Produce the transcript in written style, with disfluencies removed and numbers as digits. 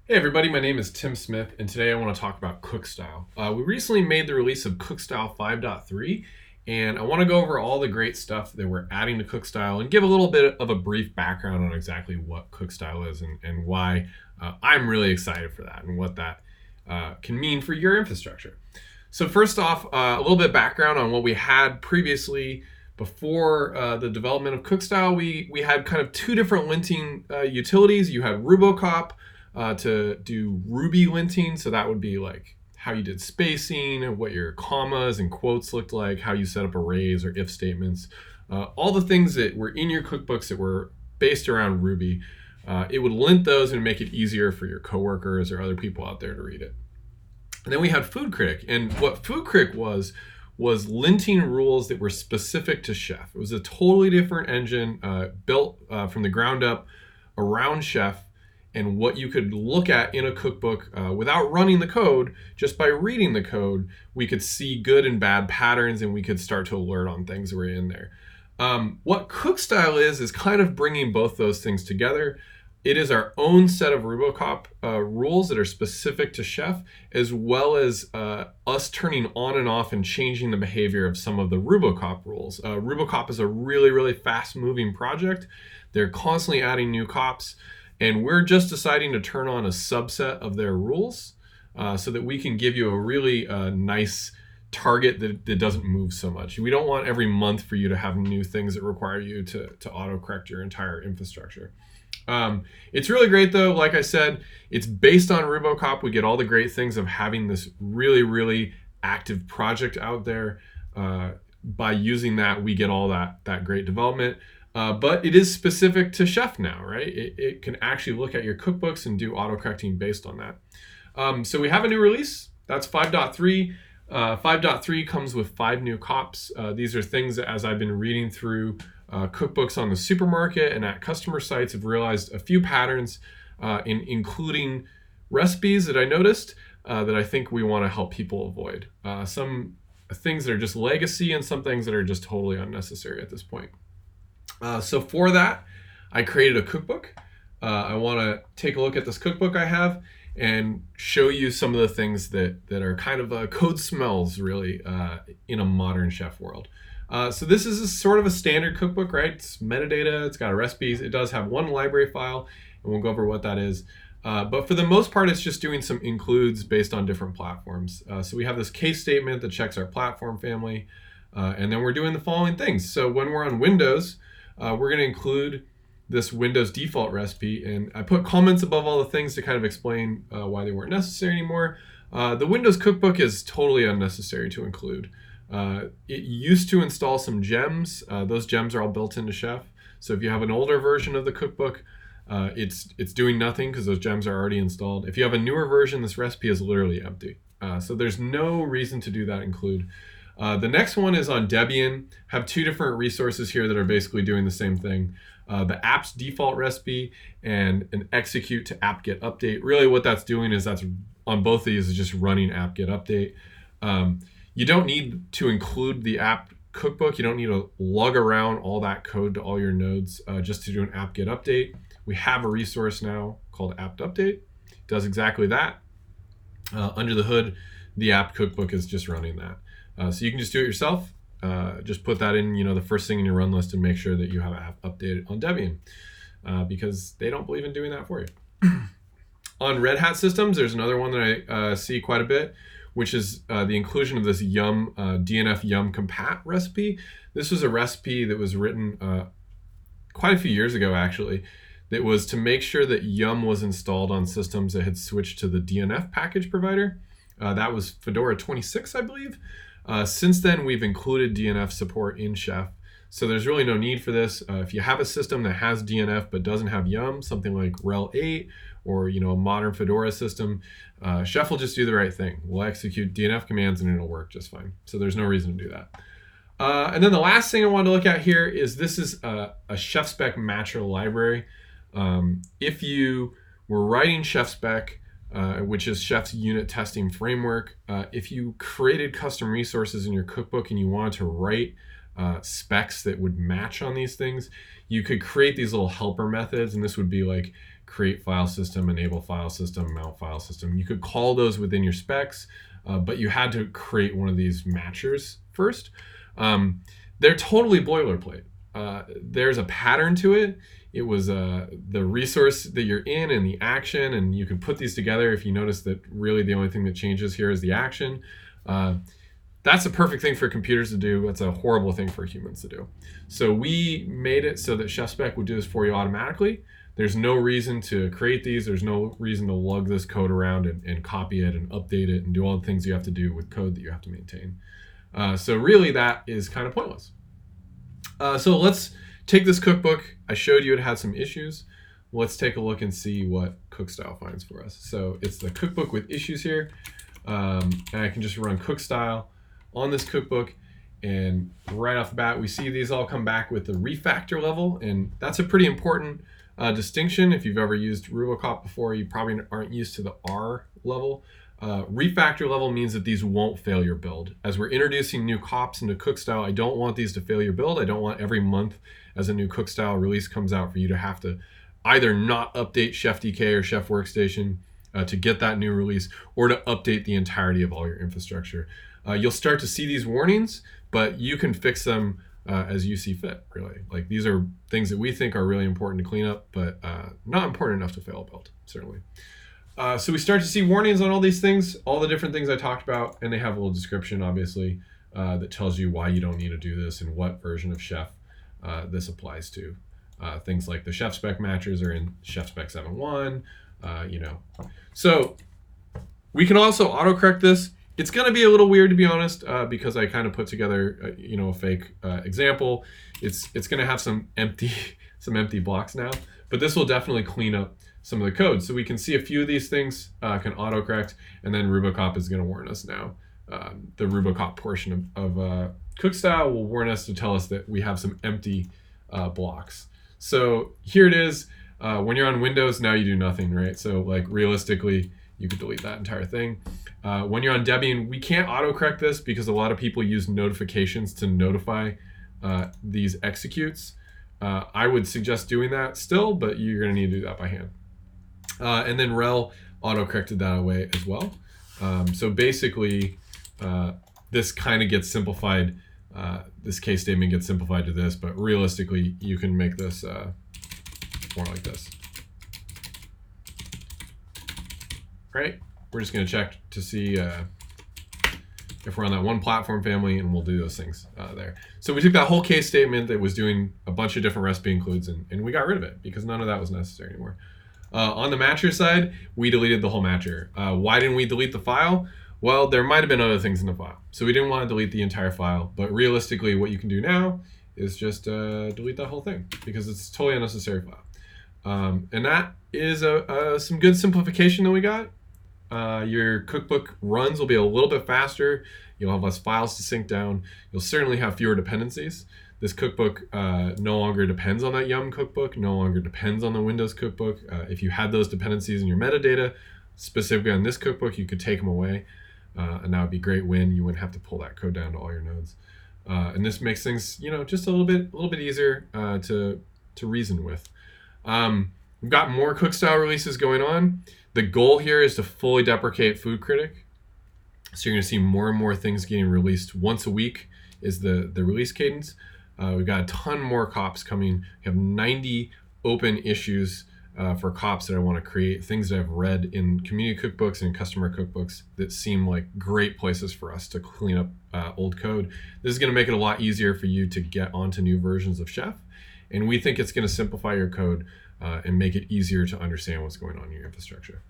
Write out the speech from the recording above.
Hey everybody, my name is Tim Smith, and today I want to talk about Cookstyle. We recently made the release of Cookstyle 5.3, and I want to go over all the great stuff that we're adding to Cookstyle and give a little bit of a brief background on exactly what Cookstyle is and why I'm really excited for that and what that can mean for your infrastructure. So first off, a little bit of background on what we had previously. Before the development of Cookstyle, we had kind of two different linting utilities. You had Rubocop, to do Ruby linting. So that would be like how you did spacing, what your commas and quotes looked like, how you set up arrays or if statements, all the things that were in your cookbooks that were based around Ruby. It would lint those and make it easier for your coworkers or other people out there to read it. And then we had Food Critic, and what Food Critic was linting rules that were specific to Chef. It was a totally different engine built from the ground up around Chef, and what you could look at in a cookbook without running the code. Just by reading the code, we could see good and bad patterns, and we could start to alert on things that were in there. What Cookstyle is kind of bringing both those things together. It is our own set of Rubocop rules that are specific to Chef, as well as us turning on and off and changing the behavior of some of the Rubocop rules. Rubocop is a really, really fast-moving project. They're constantly adding new cops, and we're just deciding to turn on a subset of their rules so that we can give you a really nice target that doesn't move so much. We don't want every month for you to have new things that require you to autocorrect your entire infrastructure. It's really great though. Like I said, it's based on Rubocop. We get all the great things of having this really, really active project out there. By using that, we get all that great development. But it is specific to Chef now, right? It can actually look at your cookbooks and do autocorrecting based on that. So we have a new release. That's 5.3. 5.3 comes with 5 new cops. These are things that, as I've been reading through cookbooks on the supermarket and at customer sites, have realized a few patterns, including recipes that I noticed that I think we want to help people avoid. Some things that are just legacy and some things that are just totally unnecessary at this point. So for that, I created a cookbook. I want to take a look at this cookbook I have and show you some of the things that are kind of code smells really in a modern chef world. So this is sort of a standard cookbook, right? It's metadata, it's got recipes, it does have one library file, and we'll go over what that is. But for the most part, it's just doing some includes based on different platforms. So we have this case statement that checks our platform family, and then we're doing the following things. So when we're on Windows, we're going to include this Windows default recipe, and I put comments above all the things to kind of explain why they weren't necessary anymore. The Windows cookbook is totally unnecessary to include. It used to install some gems. Those gems are all built into Chef. So if you have an older version of the cookbook, it's doing nothing because those gems are already installed. If you have a newer version, this recipe is literally empty. So there's no reason to do that include. The next one is on Debian. Have 2 different resources here that are basically doing the same thing. The app's default recipe and an execute to apt-get update. Really what that's doing is that's on both of these is just running apt-get update. You don't need to include the app cookbook. You don't need to lug around all that code to all your nodes just to do an apt-get update. We have a resource now called apt-update. It does exactly that. Under the hood, the apt cookbook is just running that. So you can just do it yourself. Just put that in, the first thing in your run list and make sure that you have app updated on Debian because they don't believe in doing that for you. On Red Hat systems, there's another one that I see quite a bit, which is the inclusion of this yum DNF yum compat recipe. This was a recipe that was written quite a few years ago, actually, that was to make sure that yum was installed on systems that had switched to the DNF package provider. That was Fedora 26, I believe. Since then, we've included DNF support in Chef. So there's really no need for this. If you have a system that has DNF but doesn't have yum, something like RHEL 8 or a modern Fedora system, Chef will just do the right thing. We'll execute DNF commands and it'll work just fine. So there's no reason to do that. And then the last thing I wanted to look at here is this is a Chef Spec matcher library. If you were writing Chef Spec, which is Chef's unit testing framework, if you created custom resources in your cookbook and you wanted to write specs that would match on these things, you could create these little helper methods, and this would be like create file system, enable file system, mount file system. You could call those within your specs, but you had to create one of these matchers first. They're totally boilerplate. There's a pattern to it. It was the resource that you're in and the action, and you can put these together. If you notice that really the only thing that changes here is the action. That's a perfect thing for computers to do. That's a horrible thing for humans to do. So we made it so that Chef Spec would do this for you automatically. There's no reason to create these. There's no reason to lug this code around and copy it and update it and do all the things you have to do with code that you have to maintain. So really that is kind of pointless. So let's take this cookbook. I showed you it had some issues. Let's take a look and see what Cookstyle finds for us. So it's the cookbook with issues here. And I can just run Cookstyle on this cookbook, and right off the bat we see these all come back with the refactor level, and that's a pretty important distinction. If you've ever used RuboCop before, you probably aren't used to the R level. Refactor level means that these won't fail your build. As we're introducing new cops into Cookstyle, I don't want these to fail your build. I don't want every month as a new Cookstyle release comes out for you to have to either not update Chef DK or Chef Workstation to get that new release, or to update the entirety of all your infrastructure. You'll start to see these warnings, but you can fix them as you see fit, really. Like, these are things that we think are really important to clean up, but not important enough to fail a build, certainly. So we start to see warnings on all these things, all the different things I talked about, and they have a little description, obviously, that tells you why you don't need to do this and what version of Chef this applies to. Things like the Chef Spec matchers are in Chef Spec 7.1, you know. So we can also autocorrect this. It's going to be a little weird, to be honest, because I kind of put together, you know, a fake example. It's going to have some empty blocks now, but this will definitely clean up some of the code. So we can see a few of these things can autocorrect, and then RuboCop is going to warn us now. The RuboCop portion of Cookstyle will warn us to tell us that we have some empty blocks. So here it is. When you're on Windows, now you do nothing, right? So like realistically, you could delete that entire thing. When you're on Debian, we can't autocorrect this because a lot of people use notifications to notify these executes. I would suggest doing that still, but you're going to need to do that by hand. And then rel autocorrected that away as well. So basically, this kind of gets simplified. This case statement gets simplified to this, but realistically, you can make this more like this. Right? We're just going to check to see if we're on that one platform family, and we'll do those things there. So we took that whole case statement that was doing a bunch of different recipe includes, and we got rid of it because none of that was necessary anymore. On the matcher side, we deleted the whole matcher. Why didn't we delete the file? Well, there might have been other things in the file. So we didn't want to delete the entire file, but realistically what you can do now is just delete that whole thing because it's a totally unnecessary file. And that is some good simplification that we got. Your cookbook runs will be a little bit faster. You'll have less files to sync down. You'll certainly have fewer dependencies. This cookbook no longer depends on that Yum cookbook, no longer depends on the Windows cookbook. If you had those dependencies in your metadata, specifically on this cookbook, you could take them away. And that would be a great win. You wouldn't have to pull that code down to all your nodes. And this makes things, you know, just a little bit easier to reason with. We've got more Cookstyle releases going on. The goal here is to fully deprecate Food Critic. So you're going to see more and more things getting released once a week is the release cadence. We've got a ton more cops coming. We have 90 open issues for cops that I want to create, things that I've read in community cookbooks and customer cookbooks that seem like great places for us to clean up old code. This is going to make it a lot easier for you to get onto new versions of Chef. And we think it's going to simplify your code and make it easier to understand what's going on in your infrastructure.